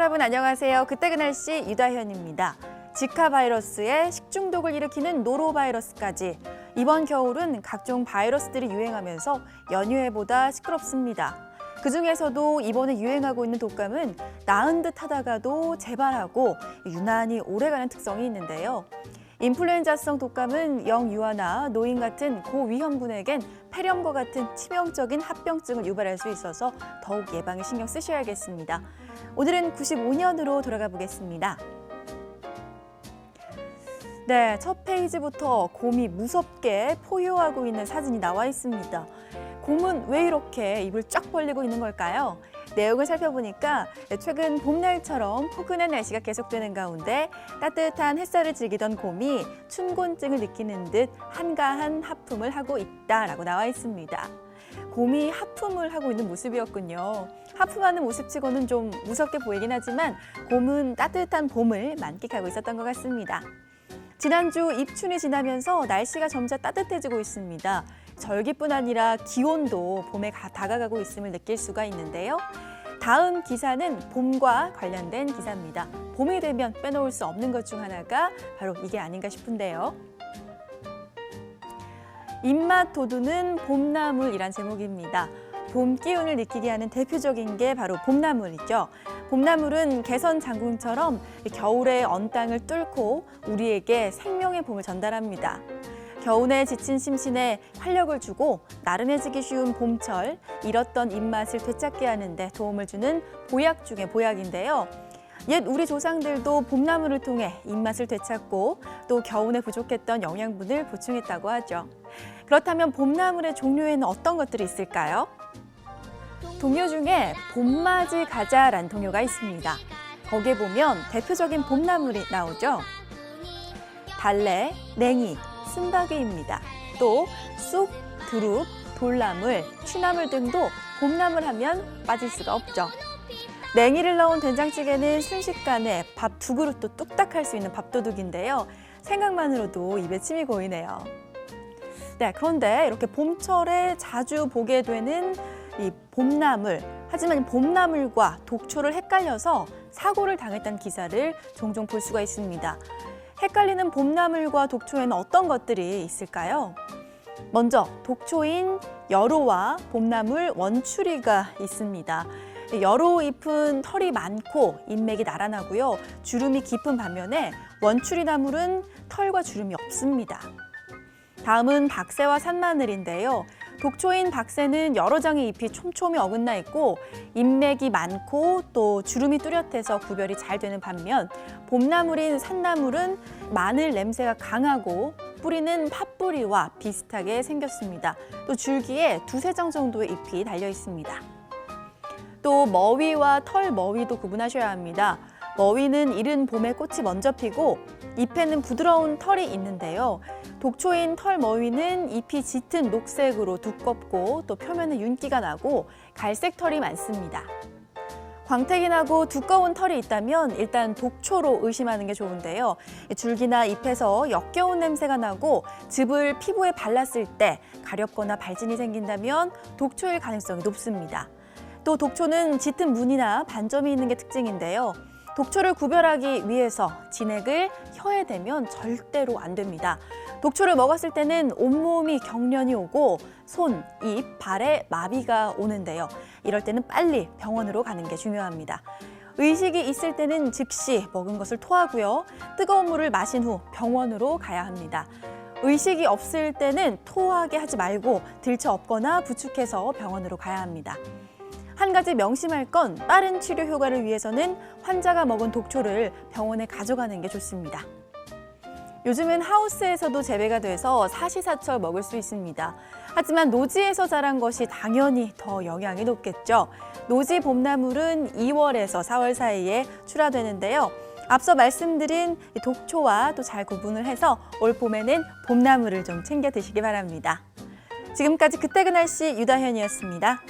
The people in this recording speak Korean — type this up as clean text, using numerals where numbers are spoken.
여러분 안녕하세요. 그때 그 날씨 유다현입니다. 지카 바이러스에 식중독을 일으키는 노로바이러스까지 이번 겨울은 각종 바이러스들이 유행하면서 연휴에보다 시끄럽습니다. 그중에서도 이번에 유행하고 있는 독감은 나은 듯 하다가도 재발하고 유난히 오래가는 특성이 있는데요. 인플루엔자성 독감은 영유아나 노인 같은 고위험군에겐 폐렴과 같은 치명적인 합병증을 유발할 수 있어서 더욱 예방에 신경 쓰셔야겠습니다. 오늘은 95년으로 돌아가 보겠습니다. 네, 첫 페이지부터 곰이 무섭게 포효하고 있는 사진이 나와 있습니다. 곰은 왜 이렇게 입을 쫙 벌리고 있는 걸까요? 내용을 살펴보니까 최근 봄날처럼 포근한 날씨가 계속되는 가운데 따뜻한 햇살을 즐기던 곰이 춘곤증을 느끼는 듯 한가한 하품을 하고 있다라고 나와 있습니다. 곰이 하품을 하고 있는 모습이었군요. 하품하는 모습치고는 좀 무섭게 보이긴 하지만 곰은 따뜻한 봄을 만끽하고 있었던 것 같습니다. 지난주 입춘이 지나면서 날씨가 점차 따뜻해지고 있습니다. 절기뿐 아니라 기온도 봄에 다가가고 있음을 느낄 수가 있는데요. 다음 기사는 봄과 관련된 기사입니다. 봄이 되면 빼놓을 수 없는 것 중 하나가 바로 이게 아닌가 싶은데요. 입맛 돋우는 봄나물이란 제목입니다. 봄 기운을 느끼게 하는 대표적인 게 바로 봄나물이죠. 봄나물은 개선 장군처럼 겨울의 언 땅을 뚫고 우리에게 생명의 봄을 전달합니다. 겨우내 지친 심신에 활력을 주고 나른해지기 쉬운 봄철, 잃었던 입맛을 되찾게 하는 데 도움을 주는 보약 중의 보약인데요. 옛 우리 조상들도 봄나물을 통해 입맛을 되찾고 또 겨우내 부족했던 영양분을 보충했다고 하죠. 그렇다면 봄나물의 종류에는 어떤 것들이 있을까요? 동요 중에 봄맞이 가자라는 동요가 있습니다. 거기에 보면 대표적인 봄나물이 나오죠. 달래, 냉이, 쓴바귀입니다. 또 쑥, 두릅, 돌나물, 취나물 등도 봄나물 하면 빠질 수가 없죠. 냉이를 넣은 된장찌개는 순식간에 밥 2그릇도 뚝딱 할 수 있는 밥도둑인데요. 생각만으로도 입에 침이 고이네요. 네, 그런데 이렇게 봄철에 자주 보게 되는 이 봄나물, 하지만 봄나물과 독초를 헷갈려서 사고를 당했다는 기사를 종종 볼 수가 있습니다. 헷갈리는 봄나물과 독초에는 어떤 것들이 있을까요? 먼저 독초인 여로와 봄나물 원추리가 있습니다. 여로 잎은 털이 많고 잎맥이 나란하고요. 주름이 깊은 반면에 원추리 나물은 털과 주름이 없습니다. 다음은 박새와 산마늘인데요. 독초인 박새는 여러 장의 잎이 촘촘히 어긋나 있고 잎맥이 많고 또 주름이 뚜렷해서 구별이 잘 되는 반면 봄나물인 산나물은 마늘 냄새가 강하고 뿌리는 팥뿌리와 비슷하게 생겼습니다. 또 줄기에 2~3장 정도의 잎이 달려 있습니다. 또 머위와 털머위도 구분하셔야 합니다. 머위는 이른 봄에 꽃이 먼저 피고 잎에는 부드러운 털이 있는데요. 독초인 털머위는 잎이 짙은 녹색으로 두껍고 또 표면에 윤기가 나고 갈색 털이 많습니다. 광택이 나고 두꺼운 털이 있다면 일단 독초로 의심하는 게 좋은데요. 줄기나 잎에서 역겨운 냄새가 나고 즙을 피부에 발랐을 때 가렵거나 발진이 생긴다면 독초일 가능성이 높습니다. 또 독초는 짙은 무늬나 반점이 있는 게 특징인데요. 독초를 구별하기 위해서 진액을 혀에 대면 절대로 안 됩니다. 독초를 먹었을 때는 온몸이 경련이 오고 손, 입, 발에 마비가 오는데요. 이럴 때는 빨리 병원으로 가는 게 중요합니다. 의식이 있을 때는 즉시 먹은 것을 토하고요. 뜨거운 물을 마신 후 병원으로 가야 합니다. 의식이 없을 때는 토하게 하지 말고 들쳐엎거나 부축해서 병원으로 가야 합니다. 한 가지 명심할 건 빠른 치료 효과를 위해서는 환자가 먹은 독초를 병원에 가져가는 게 좋습니다. 요즘은 하우스에서도 재배가 돼서 사시사철 먹을 수 있습니다. 하지만 노지에서 자란 것이 당연히 더 영양이 높겠죠. 노지 봄나물은 2월에서 4월 사이에 출하되는데요. 앞서 말씀드린 독초와 또 잘 구분을 해서 올 봄에는 봄나물을 좀 챙겨 드시기 바랍니다. 지금까지 그때 그 날씨 유다현이었습니다.